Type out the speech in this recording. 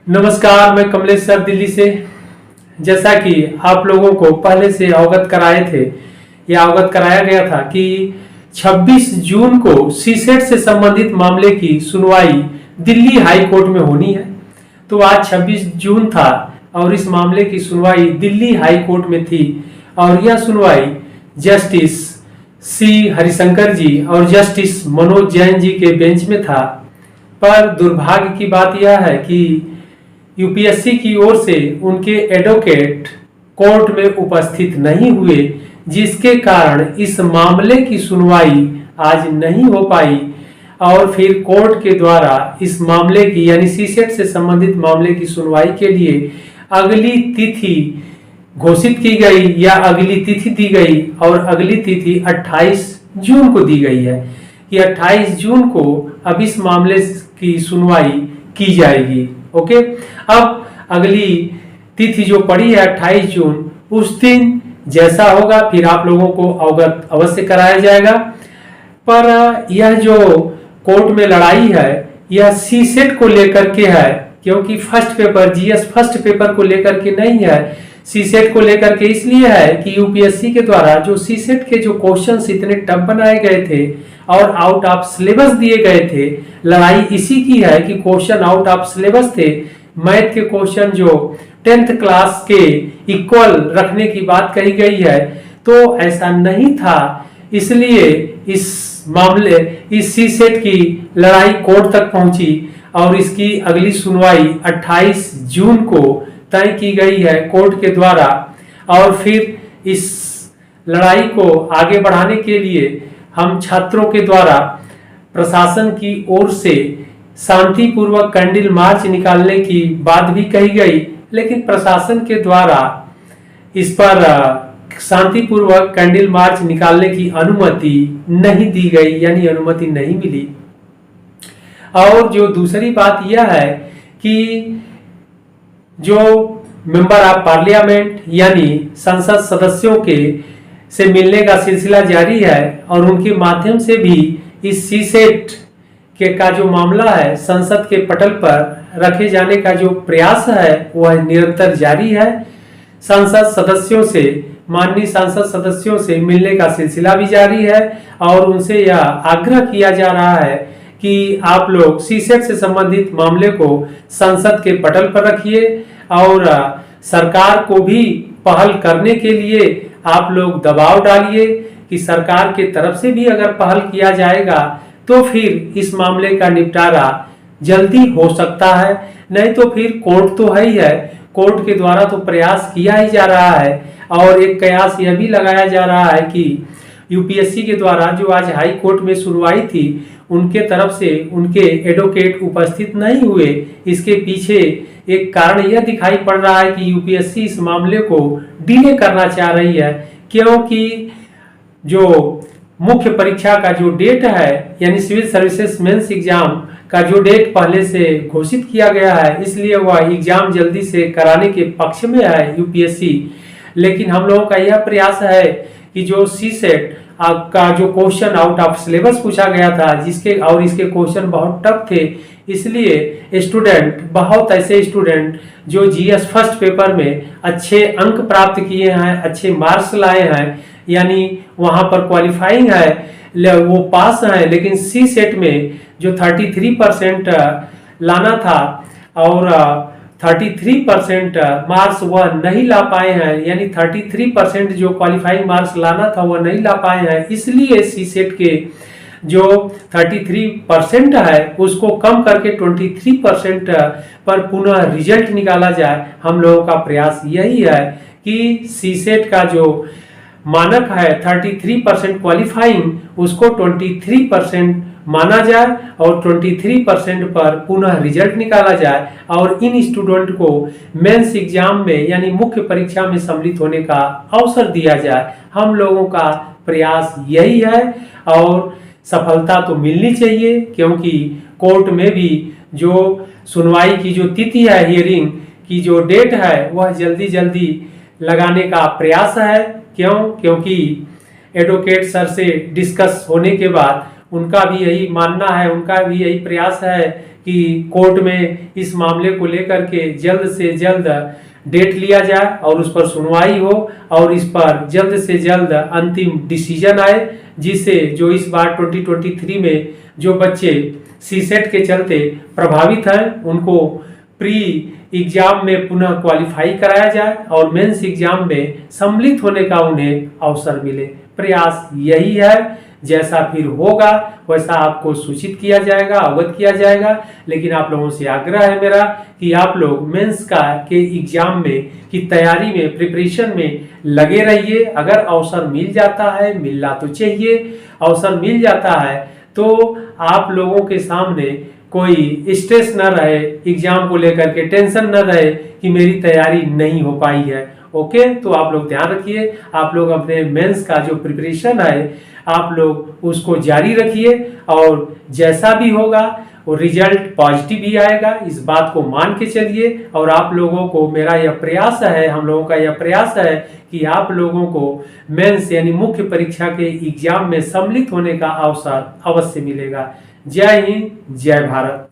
नमस्कार, मैं कमलेश सर दिल्ली से। जैसा कि आप लोगों को पहले से अवगत कराए थे या अवगत कराया गया था कि 26 जून को सीसेट से संबंधित मामले की सुनवाई दिल्ली हाई कोर्ट में होनी है। तो आज 26 जून था और इस मामले की सुनवाई दिल्ली हाई कोर्ट में थी और यह सुनवाई जस्टिस सी हरिशंकर जी और जस्टिस मनोज जैन जी के बेंच में था। पर दुर्भाग्य की बात यह है कि यूपीएससी की ओर से उनके एडवोकेट कोर्ट में उपस्थित नहीं हुए, जिसके कारण इस मामले की सुनवाई आज नहीं हो पाई और फिर कोर्ट के द्वारा इस मामले की यानी सीसेट से संबंधित मामले की सुनवाई के लिए अगली तिथि घोषित की गई या अगली तिथि दी गई और अगली तिथि 28 जून को दी गई है कि 28 जून को अब इस मामले की सुनवाई की जाएगी। ओके, अब अगली तिथि जो पड़ी है 28 जून, उस दिन जैसा होगा फिर आप लोगों को अवगत अवश्य कराया जाएगा। पर यह जो कोर्ट में लड़ाई है यह सीसेट को लेकर के है, क्योंकि first paper GS first paper को लेकर के नहीं है, सीसेट को लेकर के इसलिए है कि यूपीएससी के द्वारा जो सीसेट के जो क्वेश्चंस इतने टफ बनाए गए थे और आउट ऑफ सिलेबस दिए गए थे, लड़ाई इसी की है कि क्वेश्चन आउट ऑफ सिलेबस थे। मैथ के क्वेश्चन जो 10th क्लास के इक्वल रखने की बात कही गई है, तो ऐसा नहीं था। इसलिए इस सीसेट की लड़ाई कोर्ट तक पहुंची और इसकी अगली सुनवाई 28 जून को तय की गई है कोर्ट के द्वारा। और फिर इस लड़ाई को आगे बढ़ाने के लिए हम छात्रों के द्वारा प्रशासन की ओर से शांतिपूर्वक कैंडल मार्च निकालने की बात भी कही गई, लेकिन प्रशासन के द्वारा इस पर शांतिपूर्वक कैंडल मार्च निकालने की अनुमति नहीं दी गई, यानी अनुमति नहीं मिली। और जो दूसरी बात यह है कि जो मेंबर ऑफ पार्लियामेंट यानी संसद सदस्यों के से मिलने का सिलसिला जारी है और उनके माध्यम से भी इस सीसेट के का जो मामला है संसद के पटल पर रखे जाने का जो प्रयास है वह निरंतर जारी है। संसद सदस्यों से माननीय सांसद सदस्यों से मिलने का सिलसिला भी जारी है और उनसे यह आग्रह किया जा रहा है कि आप लोग सीसेट से संबंधित मामले को संसद के पटल पर रखिए और सरकार को भी पहल करने के लिए आप लोग दबाव डालिए कि सरकार के तरफ से भी अगर पहल किया जाएगा तो फिर इस मामले का निपटारा जल्दी हो सकता है। नहीं तो फिर कोर्ट तो है ही है, कोर्ट के द्वारा तो प्रयास किया ही जा रहा है और एक कयास यह भी लगाया जा रहा है कि यूपीएससी के द्वारा जो आज हाई कोर्ट में सुनवाई थी उनके तरफ से उनके एडवोकेट उपस्थित नहीं हुए। इसके पीछे एक कारण यह दिखाई पड़ रहा है कि यूपीएससी इस मामले को डिले करना चाह रही है, क्योंकि जो मुख्य परीक्षा का जो डेट है यानी सिविल सर्विसेज मेंस एग्जाम का जो डेट पहले से घोषित किया गया है, इसलिए वह एग्जाम जल्दी से कराने के पक्ष में है यूपीएससी। लेकिन हम लोगों का यह प्रयास है कि जो सीसेट का जो क्वेश्चन आउट ऑफ सिलेबस पूछा गया था जिसके और इसके क्वेश्चन बहुत टफ थे, इसलिए स्टूडेंट बहुत ऐसे स्टूडेंट जो जीएस फर्स्ट पेपर में अच्छे अंक प्राप्त किए हैं, अच्छे मार्क्स लाए हैं, यानी वहां पर क्वालिफाइंग है, वो पास हैं, लेकिन सी सेट में जो 33% लाना था और 33% मार्क्स वह नहीं ला पाए हैं, यानी 33% जो क्वालिफाइंग मार्क्स लाना था वह नहीं ला पाए हैं। इसलिए सी सेट के जो 33% है उसको कम करके 23% पर पुनः रिजल्ट निकाला जाए। हम लोगों का प्रयास यही है कि सीसेट का जो मानक है 33% क्वालिफाइंग उसको 23% माना जाए और 23% पर पुनः रिजल्ट निकाला जाए और इन स्टूडेंट को मेंस एग्जाम में यानी मुख्य परीक्षा में सम्मिलित होने का अवसर दिया जाए। हम लोगों का प्रयास यही है और सफलता तो मिलनी चाहिए, क्योंकि कोर्ट में भी जो सुनवाई की जो तिथि है, हियरिंग की जो डेट है वह जल्दी जल्दी लगाने का प्रयास है। क्योंकि एडवोकेट सर से डिस्कस होने के बाद उनका भी यही मानना है, उनका भी यही प्रयास है कि कोर्ट में इस मामले को लेकर के जल्द से जल्द डेट लिया जाए और उस पर सुनवाई हो और इस पर जल्द से जल्द अंतिम डिसीजन आए, जिससे जो इस बार 2023 में जो बच्चे सीसेट के चलते प्रभावित हैं उनको प्री एग्जाम में पुनः क्वालिफाई कराया जाए और मेंस एग्जाम में सम्मिलित होने का उन्हें अवसर मिले। प्रयास यही है। जैसा फिर होगा वैसा आपको सूचित किया जाएगा, अवगत किया जाएगा। लेकिन आप लोगों से आग्रह है मेरा कि आप लोग मेंस का के एग्जाम में की तैयारी में, प्रिपरेशन में लगे रहिए। अगर अवसर मिल जाता है, मिलना तो चाहिए, अवसर मिल जाता है तो आप लोगों के सामने कोई स्ट्रेस न रहे, एग्जाम को लेकर के टेंशन न रहे कि मेरी तैयारी नहीं हो पाई है। ओके, तो आप लोग ध्यान रखिए, आप लोग अपने मेंस का जो प्रिपरेशन है आप लोग उसको जारी रखिए और जैसा भी होगा वो रिजल्ट पॉजिटिव ही आएगा, इस बात को मान के चलिए। और आप लोगों को मेरा यह प्रयास है, हम लोगों का यह प्रयास है कि आप लोगों को मेंस यानी मुख्य परीक्षा के एग्जाम में सम्मिलित होने का अवसर अवश्य मिलेगा। जय हिंद, जय भारत।